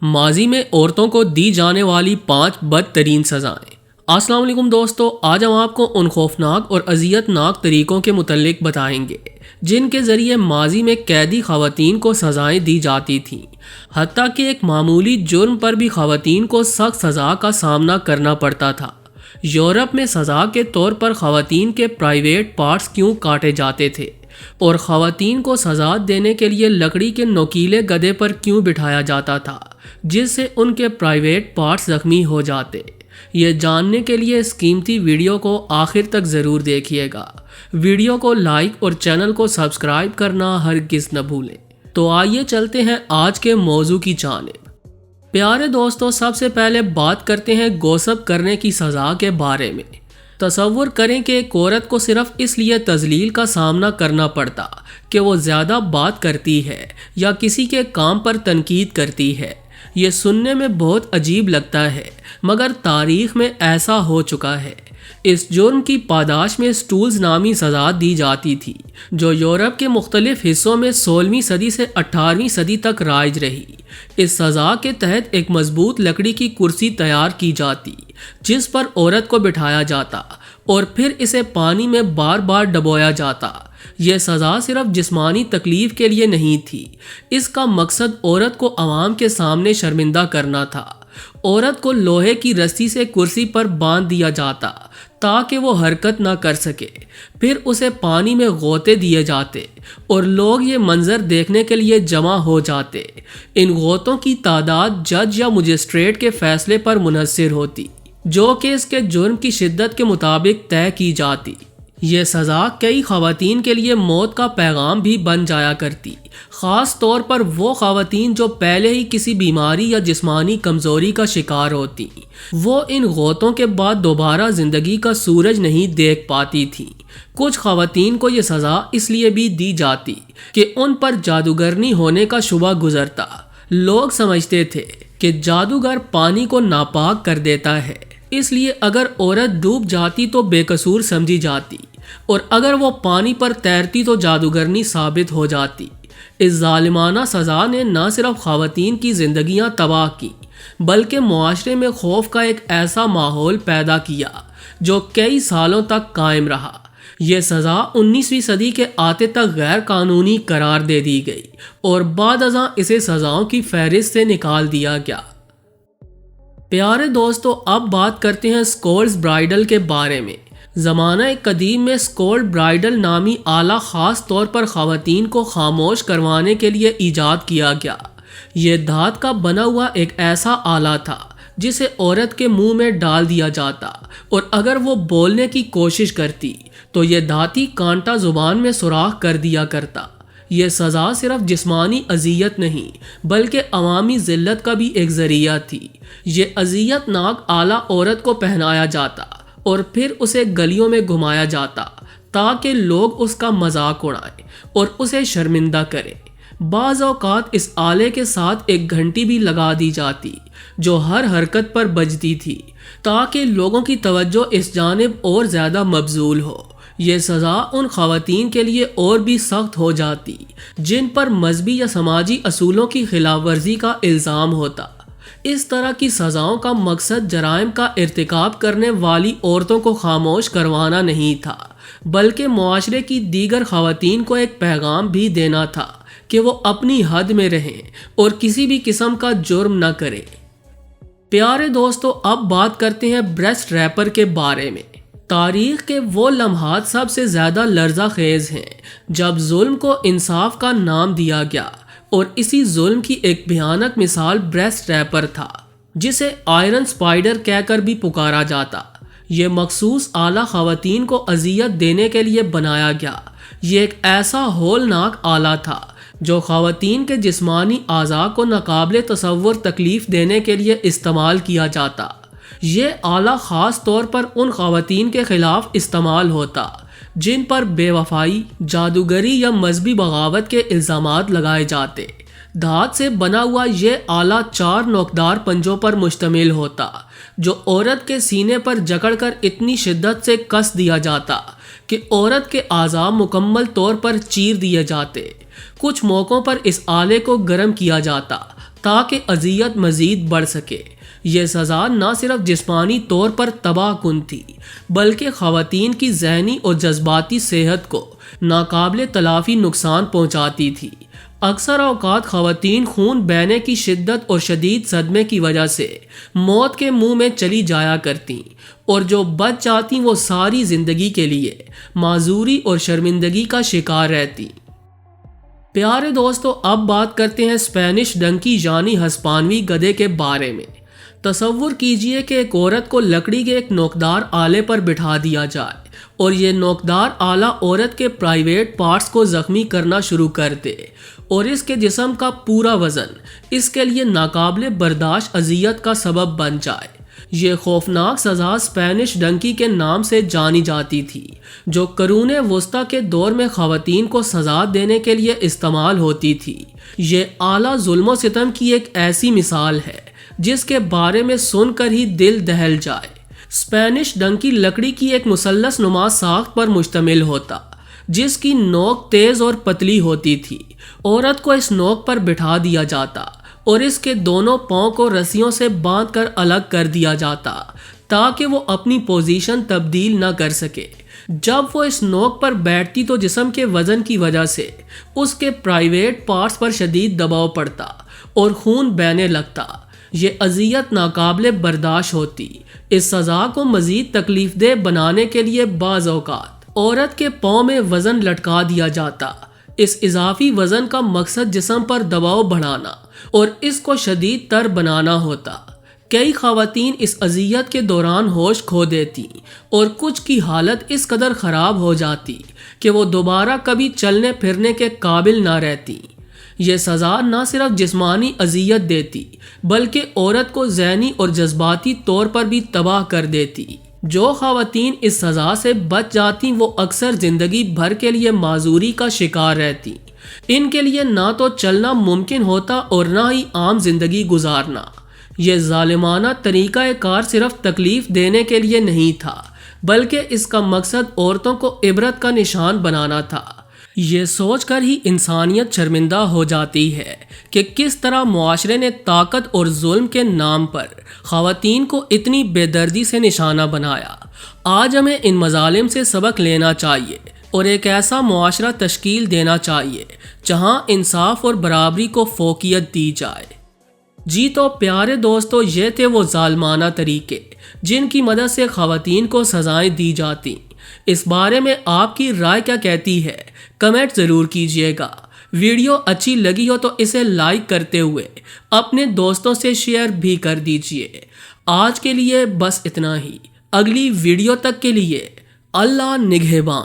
ماضی میں عورتوں کو دی جانے والی 5 بدترین سزائیں۔ السلام علیکم دوستو، آج ہم آپ کو ان خوفناک اور اذیت ناک طریقوں کے متعلق بتائیں گے جن کے ذریعے ماضی میں قیدی خواتین کو سزائیں دی جاتی تھیں، حتیٰ کہ ایک معمولی جرم پر بھی خواتین کو سخت سزا کا سامنا کرنا پڑتا تھا۔ یورپ میں سزا کے طور پر خواتین کے پرائیویٹ پارٹس کیوں کاٹے جاتے تھے اور خواتین کو سزا دینے کے لیے لکڑی کے نوکیلے گدھے پر کیوں بٹھایا جاتا تھا جس سے ان کے پرائیویٹ پارٹس زخمی ہو جاتے، یہ جاننے کے لیے اس قیمتی ویڈیو کو آخر تک ضرور دیکھیے گا۔ ویڈیو کو لائک اور چینل کو سبسکرائب کرنا ہرگز نہ بھولیں۔ تو آئیے چلتے ہیں آج کے موضوع کی جانب۔ پیارے دوستو، سب سے پہلے بات کرتے ہیں گوسپ کرنے کی سزا کے بارے میں۔ تصور کریں کہ ایک عورت کو صرف اس لیے تذلیل کا سامنا کرنا پڑتا کہ وہ زیادہ بات کرتی ہے یا کسی کے کام پر تنقید کرتی ہے۔ یہ سننے میں بہت عجیب لگتا ہے، مگر تاریخ میں ایسا ہو چکا ہے۔ اس جرم کی پاداش میں سٹولز نامی سزا دی جاتی تھی، جو یورپ کے مختلف حصوں میں 16ویں صدی سے 18ویں صدی تک رائج رہی۔ اس سزا کے تحت ایک مضبوط لکڑی کی کرسی تیار کی جاتی جس پر عورت کو بٹھایا جاتا اور پھر اسے پانی میں بار بار ڈبویا جاتا۔ یہ سزا صرف جسمانی تکلیف کے لیے نہیں تھی، اس کا مقصد عورت کو عوام کے سامنے شرمندہ کرنا تھا۔ عورت کو لوہے کی رسی سے کرسی پر باندھ دیا جاتا تاکہ وہ حرکت نہ کر سکے، پھر اسے پانی میں غوطے دیے جاتے اور لوگ یہ منظر دیکھنے کے لیے جمع ہو جاتے۔ ان غوطوں کی تعداد جج یا مجسٹریٹ کے فیصلے پر منحصر ہوتی، جو کہ اس کے جرم کی شدت کے مطابق طے کی جاتی۔ یہ سزا کئی خواتین کے لیے موت کا پیغام بھی بن جایا کرتی، خاص طور پر وہ خواتین جو پہلے ہی کسی بیماری یا جسمانی کمزوری کا شکار ہوتی۔ وہ ان غوطوں کے بعد دوبارہ زندگی کا سورج نہیں دیکھ پاتی تھیں۔ کچھ خواتین کو یہ سزا اس لیے بھی دی جاتی کہ ان پر جادوگرنی ہونے کا شبہ گزرتا۔ لوگ سمجھتے تھے کہ جادوگر پانی کو ناپاک کر دیتا ہے، اس لیے اگر عورت ڈوب جاتی تو بے قصور سمجھی جاتی، اور اگر وہ پانی پر تیرتی تو جادوگرنی ثابت ہو جاتی۔ اس ظالمانہ سزا نے نہ صرف خواتین کی زندگیاں تباہ کی، بلکہ معاشرے میں خوف کا ایک ایسا ماحول پیدا کیا جو کئی سالوں تک قائم رہا۔ یہ سزا 19ویں صدی کے آتے تک غیر قانونی قرار دے دی گئی اور بعد ازاں اسے سزاؤں کی فہرست سے نکال دیا گیا۔ پیارے دوستو، اب بات کرتے ہیں سکولز برائیڈل کے بارے میں۔ زمانہ قدیم میں سکولڈ برائیڈل نامی آلہ خاص طور پر خواتین کو خاموش کروانے کے لیے ایجاد کیا گیا۔ یہ دھات کا بنا ہوا ایک ایسا آلہ تھا جسے عورت کے منہ میں ڈال دیا جاتا، اور اگر وہ بولنے کی کوشش کرتی تو یہ دھاتی کانٹا زبان میں سوراخ کر دیا کرتا۔ یہ سزا صرف جسمانی اذیت نہیں بلکہ عوامی ذلت کا بھی ایک ذریعہ تھی۔ یہ اذیت ناک آلہ عورت کو پہنایا جاتا اور پھر اسے گلیوں میں گھمایا جاتا تاکہ لوگ اس کا مذاق اڑائیں اور اسے شرمندہ کریں۔ بعض اوقات اس آلے کے ساتھ ایک گھنٹی بھی لگا دی جاتی جو ہر حرکت پر بجتی تھی تاکہ لوگوں کی توجہ اس جانب اور زیادہ مبذول ہو۔ یہ سزا ان خواتین کے لیے اور بھی سخت ہو جاتی جن پر مذہبی یا سماجی اصولوں کی خلاف ورزی کا الزام ہوتا۔ اس طرح کی سزاؤں کا مقصد جرائم کا ارتکاب کرنے والی عورتوں کو خاموش کروانا نہیں تھا، بلکہ معاشرے کی دیگر خواتین کو ایک پیغام بھی دینا تھا کہ وہ اپنی حد میں رہیں اور کسی بھی قسم کا جرم نہ کریں۔ پیارے دوستو، اب بات کرتے ہیں بریسٹ ریپر کے بارے میں۔ تاریخ کے وہ لمحات سب سے زیادہ لرزہ خیز ہیں جب ظلم کو انصاف کا نام دیا گیا، اور اسی ظلم کی ایک بھیانک مثال بریسٹ ریپر تھا، جسے آئرن سپائڈر کہہ کر بھی پکارا جاتا۔ یہ مخصوص آلہ خواتین کو اذیت دینے کے لیے بنایا گیا۔ یہ ایک ایسا ہولناک آلہ تھا جو خواتین کے جسمانی اعضاء کو ناقابل تصور تکلیف دینے کے لیے استعمال کیا جاتا۔ یہ آلہ خاص طور پر ان خواتین کے خلاف استعمال ہوتا جن پر بے وفائی، جادوگری یا مذہبی بغاوت کے الزامات لگائے جاتے۔ دھات سے بنا ہوا یہ آلہ 4 نوکدار پنجوں پر مشتمل ہوتا جو عورت کے سینے پر جکڑ کر اتنی شدت سے کس دیا جاتا کہ عورت کے اعضاء مکمل طور پر چیر دیے جاتے۔ کچھ موقعوں پر اس آلے کو گرم کیا جاتا تاکہ اذیت مزید بڑھ سکے۔ یہ سزا نہ صرف جسمانی طور پر تباہ کن تھی بلکہ خواتین کی ذہنی اور جذباتی صحت کو ناقابل تلافی نقصان پہنچاتی تھی۔ اکثر اوقات خواتین خون بہنے کی شدت اور شدید صدمے کی وجہ سے موت کے منہ میں چلی جایا کرتیں، اور جو بچ جاتی وہ ساری زندگی کے لیے معذوری اور شرمندگی کا شکار رہتی۔ پیارے دوستو، اب بات کرتے ہیں اسپینش ڈنکی یعنی ہسپانوی گدھے کے بارے میں۔ تصور کیجئے کہ ایک عورت کو لکڑی کے ایک نوکدار آلے پر بٹھا دیا جائے اور یہ نوکدار آلہ عورت کے پرائیویٹ پارٹس کو زخمی کرنا شروع کر دے، اور اس کے جسم کا پورا وزن اس کے لیے ناقابل برداشت اذیت کا سبب بن جائے۔ یہ خوفناک سزا اسپینش ڈنکی کے نام سے جانی جاتی تھی، جو قرون وسطیٰ کے دور میں خواتین کو سزا دینے کے لیے استعمال ہوتی تھی۔ یہ اعلیٰ ظلم و ستم کی ایک ایسی مثال ہے جس کے بارے میں سن کر ہی دل دہل جائے۔ اسپینش ڈنکی لکڑی کی ایک مثلث نما ساخت پر مشتمل ہوتا، جس کی نوک تیز اور پتلی ہوتی تھی۔ عورت کو اس نوک پر بٹھا دیا جاتا اور اس کے دونوں پاؤں کو رسیوں سے باندھ کر الگ کر دیا جاتا تاکہ وہ اپنی پوزیشن تبدیل نہ کر سکے۔ جب وہ اس نوک پر بیٹھتی تو جسم کے وزن کی وجہ سے اس کے پرائیویٹ پارٹس پر شدید دباؤ پڑتا اور خون بہنے لگتا۔ یہ اذیت ناقابل برداشت ہوتی۔ اس سزا کو مزید تکلیف دہ بنانے کے لیے بعض اوقات عورت کے پاؤں میں وزن لٹکا دیا جاتا۔ اس اضافی وزن کا مقصد جسم پر دباؤ بڑھانا اور اس کو شدید تر بنانا ہوتا۔ کئی خواتین اس اذیت کے دوران ہوش کھو دیتی اور کچھ کی حالت اس قدر خراب ہو جاتی کہ وہ دوبارہ کبھی چلنے پھرنے کے قابل نہ رہتی۔ یہ سزا نہ صرف جسمانی اذیت دیتی بلکہ عورت کو ذہنی اور جذباتی طور پر بھی تباہ کر دیتی۔ جو خواتین اس سزا سے بچ جاتی وہ اکثر زندگی بھر کے لیے معذوری کا شکار رہتی۔ ان کے لیے نہ تو چلنا ممکن ہوتا اور نہ ہی عام زندگی گزارنا۔ یہ ظالمانہ طریقہ کار صرف تکلیف دینے کے لیے نہیں تھا بلکہ اس کا مقصد عورتوں کو عبرت کا نشان بنانا تھا۔ یہ سوچ کر ہی انسانیت شرمندہ ہو جاتی ہے کہ کس طرح معاشرے نے طاقت اور ظلم کے نام پر خواتین کو اتنی بے دردی سے نشانہ بنایا۔ آج ہمیں ان مظالم سے سبق لینا چاہیے اور ایک ایسا معاشرہ تشکیل دینا چاہیے جہاں انصاف اور برابری کو فوقیت دی جائے۔ جی تو پیارے دوستو، یہ تھے وہ ظالمانہ طریقے جن کی مدد سے خواتین کو سزائیں دی جاتی۔ اس بارے میں آپ کی رائے کیا کہتی ہے؟ کمنٹ ضرور کیجیے گا۔ ویڈیو اچھی لگی ہو تو اسے لائک کرتے ہوئے اپنے دوستوں سے شیئر بھی کر دیجیے۔ آج کے لیے بس اتنا ہی۔ اگلی ویڈیو تک کے لیے اللہ نگہباں۔